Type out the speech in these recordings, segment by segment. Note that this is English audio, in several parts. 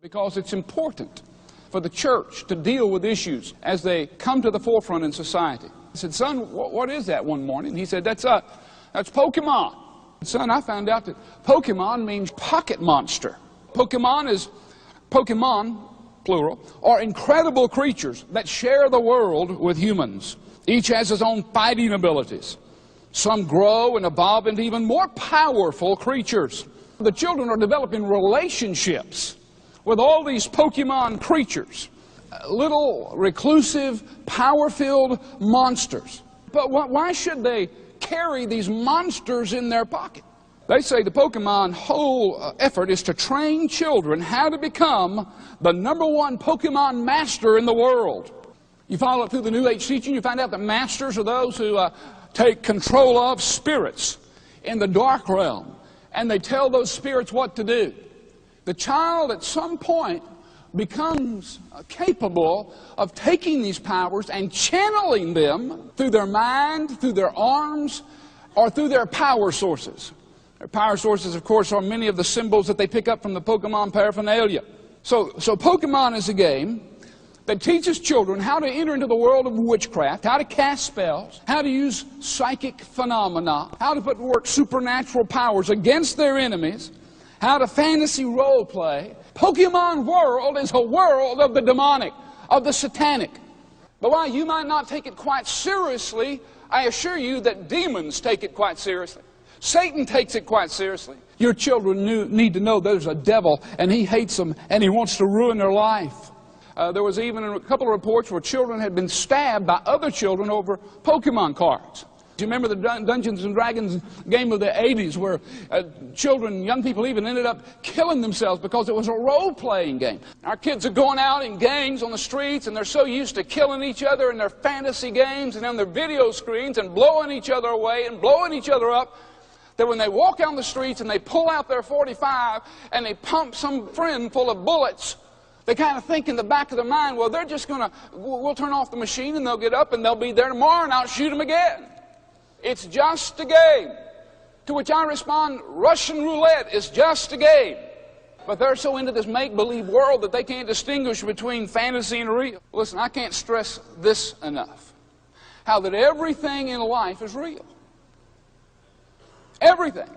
Because it's important for the church to deal with issues as they come to the forefront in society. I said, son, what is that one morning? He said, that's Pokemon. Son, I found out that Pokemon means pocket monster. Pokemon, plural, are incredible creatures that share the world with humans. Each has his own fighting abilities. Some grow and evolve into even more powerful creatures. The children are developing relationships with all these Pokemon creatures, little reclusive, power-filled monsters. But why should they carry these monsters in their pocket? They say the Pokemon whole effort is to train children how to become the #1 Pokemon master in the world. You follow it through the New Age teaching, you find out that masters are those who take control of spirits in the dark realm, and they tell those spirits what to do. The child at some point becomes capable of taking these powers and channeling them through their mind, through their arms, or through their power sources. Their power sources, of course, are many of the symbols that they pick up from the Pokemon paraphernalia. So Pokemon is a game that teaches children how to enter into the world of witchcraft, how to cast spells, how to use psychic phenomena, how to put to work supernatural powers against their enemies, how to fantasy role play. Pokemon world is a world of the demonic, of the satanic. But while you might not take it quite seriously, I assure you that demons take it quite seriously. Satan takes it quite seriously. Your children need to know there's a devil, and he hates them, and he wants to ruin their life. There was even a couple of reports where children had been stabbed by other children over Pokemon cards. Do you remember the Dungeons and Dragons game of the 80s where children, young people even ended up killing themselves because it was a role-playing game? Our kids are going out in gangs on the streets, and they're so used to killing each other in their fantasy games and on their video screens and blowing each other away and blowing each other up, that when they walk down the streets and they pull out their .45 and they pump some friend full of bullets, they kind of think in the back of their mind, well, they're just going to, we'll turn off the machine and they'll get up and they'll be there tomorrow and I'll shoot them again. It's just a game. To which I respond, Russian roulette is just a game. But they're so into this make-believe world that they can't distinguish between fantasy and real. Listen, I can't stress this enough. How that everything in life is real. Everything.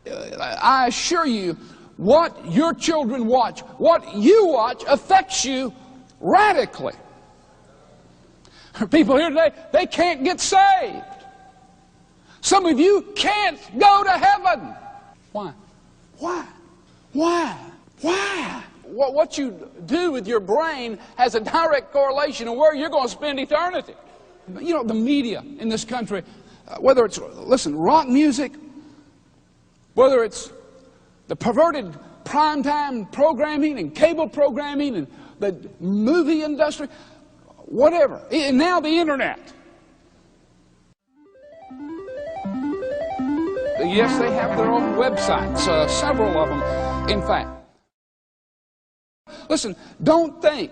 I assure you, what your children watch, what you watch, affects you radically. People here today, they can't get saved. Some of you can't go to heaven. Why? Why? Why? Why? What you do with your brain has a direct correlation to where you're going to spend eternity. You know, the media in this country, whether it's, listen, rock music, whether it's the perverted primetime programming and cable programming and the movie industry, whatever, and now the internet. Yes, they have their own websites, several of them, in fact. Listen, don't think